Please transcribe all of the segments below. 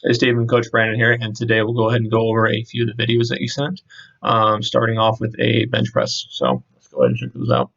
Hey Stephen, Coach Brandon here, and today we'll go ahead and go over a few of the videos that you sent, starting off with a bench press. So let's go ahead and check those out.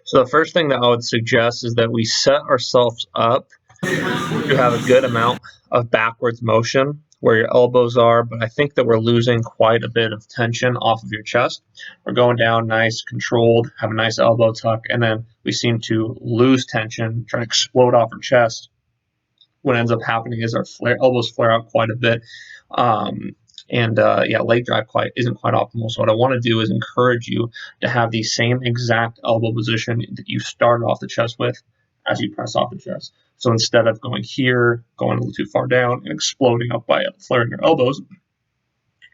So the first thing that I would suggest is that we set ourselves up to have a good amount of backwards motion where your elbows are, but I think that we're losing quite a bit of tension off of your chest. We're going down nice, controlled, have a nice elbow tuck, and then we seem to lose tension, try to explode off our chest. What ends up happening is our elbows flare out quite a bit. Yeah, leg drive isn't quite optimal. So what I want to do is encourage you to have the same exact elbow position that you started off the chest with as you press off the chest. So instead of going here, going a little too far down, and exploding up by flaring your elbows,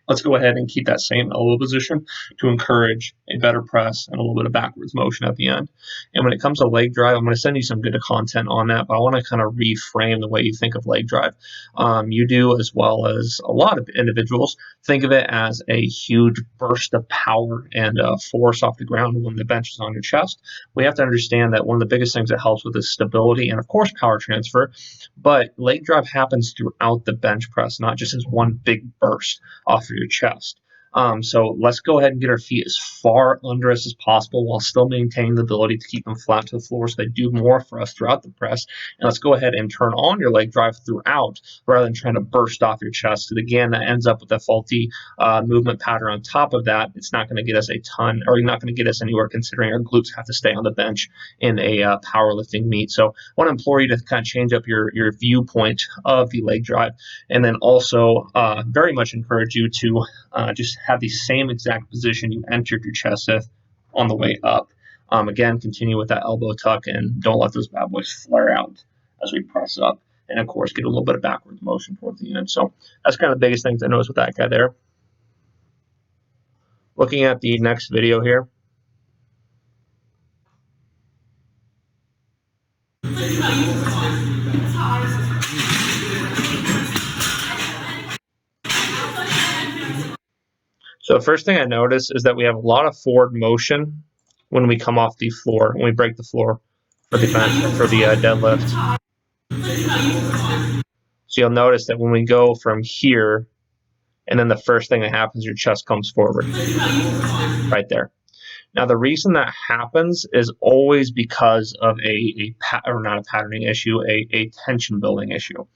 let's go ahead and keep that same elbow position to encourage a better press and a little bit of backwards motion at the end. And when it comes to leg drive, I'm going to send you some good content on that, but I want to kind of reframe the way you think of leg drive. You do, as well as a lot of individuals, think of it as a huge burst of power and force off the ground when the bench is on your chest. We have to understand that one of the biggest things that helps with is stability and, of course, power transfer, but leg drive happens throughout the bench press, not just as one big burst off of your chest. So let's go ahead and get our feet as far under us as possible while still maintaining the ability to keep them flat to the floor so they do more for us throughout the press. And let's go ahead and turn on your leg drive throughout rather than trying to burst off your chest. Because again, that ends up with a faulty movement pattern on top of that. It's not going to get us a ton, or not going to get us anywhere considering our glutes have to stay on the bench in a powerlifting meet. So I want to implore you to kind of change up your viewpoint of the leg drive, and then also very much encourage you to just have the same exact position you entered your chest with on the way up. Again, continue with that elbow tuck and don't let those bad boys flare out as we press up. And of course, get a little bit of backwards motion towards the end. So that's kind of the biggest things I noticed with that guy there. Looking at the next video here. So the first thing I notice is that we have a lot of forward motion when we come off the floor, when we break the floor for the bench, for the deadlift. So you'll notice that when we go from here, and then the first thing that happens, your chest comes forward, right there. Now, the reason that happens is always because of not a patterning issue, a tension building issue.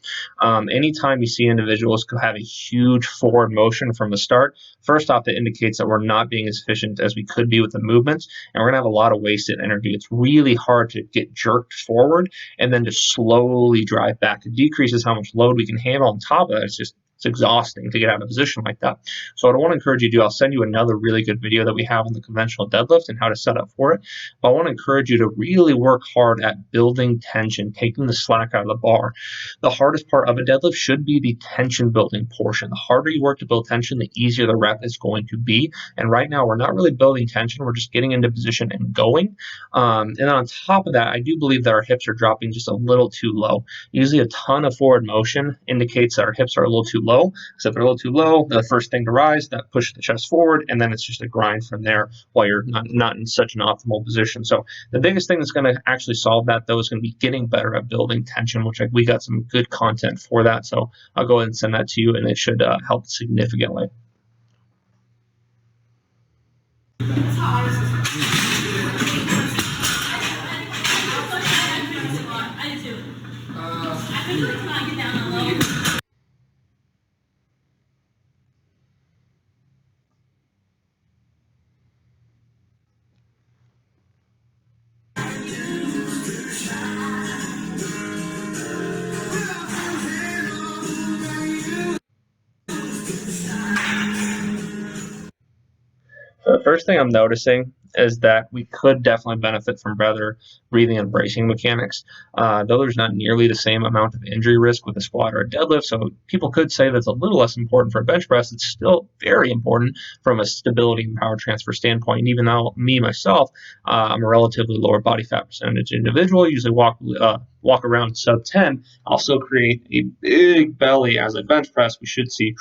Anytime you see individuals who have a huge forward motion from the start, first off, it indicates that we're not being as efficient as we could be with the movements, and we're going to have a lot of wasted energy. It's really hard to get jerked forward and then to slowly drive back. It decreases how much load we can handle on top of that. It's exhausting to get out of a position like that. So what I want to encourage you to do, I'll send you another really good video that we have on the conventional deadlift and how to set up for it. But I want to encourage you to really work hard at building tension, taking the slack out of the bar. The hardest part of a deadlift should be the tension building portion. The harder you work to build tension, the easier the rep is going to be. And right now, we're not really building tension. We're just getting into position and going. And then on top of that, I do believe that our hips are dropping just a little too low. Usually a ton of forward motion indicates that our hips are a little too low. So if they're a little too low, the first thing to rise, that pushes the chest forward, and then it's just a grind from there while you're not in such an optimal position. So the biggest thing that's going to actually solve that, though, is going to be getting better at building tension, which we got some good content for that. So I'll go ahead and send that to you, and it should help significantly. So the first thing I'm noticing is that we could definitely benefit from better breathing and bracing mechanics. Though there's not nearly the same amount of injury risk with a squat or a deadlift, so people could say that's a little less important for a bench press. It's still very important from a stability and power transfer standpoint. And even though myself, I'm a relatively lower body fat percentage individual, usually walk around sub 10, I'll still create a big belly as a bench press. We should see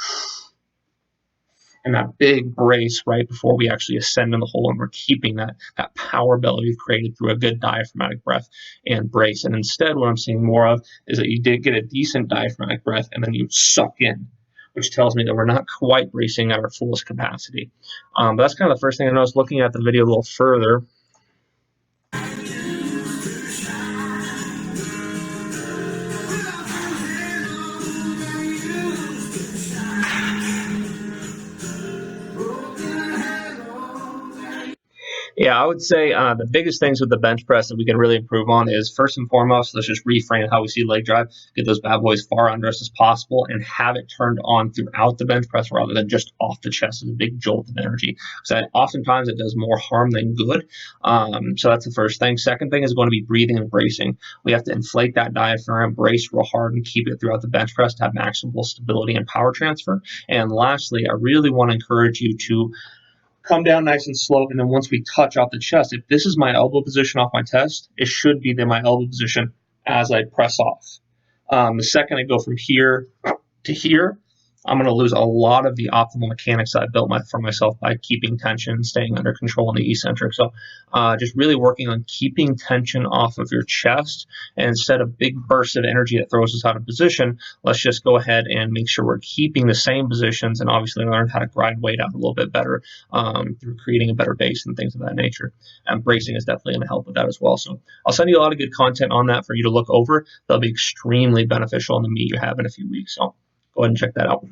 and that big brace right before we actually ascend in the hole, and we're keeping that power belly we've created through a good diaphragmatic breath and brace. And instead, what I'm seeing more of is that you did get a decent diaphragmatic breath, and then you suck in, which tells me that we're not quite bracing at our fullest capacity. But that's kind of the first thing I noticed looking at the video a little further. Yeah, I would say the biggest things with the bench press that we can really improve on is, first and foremost, let's just reframe how we see leg drive, get those bad boys far under us as possible, and have it turned on throughout the bench press rather than just off the chest as a big jolt of energy. So oftentimes it does more harm than good. So that's the first thing. Second thing is going to be breathing and bracing. We have to inflate that diaphragm, brace real hard, and keep it throughout the bench press to have maximal stability and power transfer. And lastly, I really want to encourage you to come down nice and slow, and then once we touch off the chest, if this is my elbow position off my chest, it should be then my elbow position as I press off. The second I go from here to here, I'm going to lose a lot of the optimal mechanics that I built for myself by keeping tension, staying under control in the eccentric. So just really working on keeping tension off of your chest. And instead of big bursts of energy that throws us out of position, let's just go ahead and make sure we're keeping the same positions, and obviously learn how to grind weight out a little bit better through creating a better base and things of that nature. And bracing is definitely going to help with that as well. So I'll send you a lot of good content on that for you to look over. They'll be extremely beneficial in the meet you have in a few weeks. So go ahead and check that out.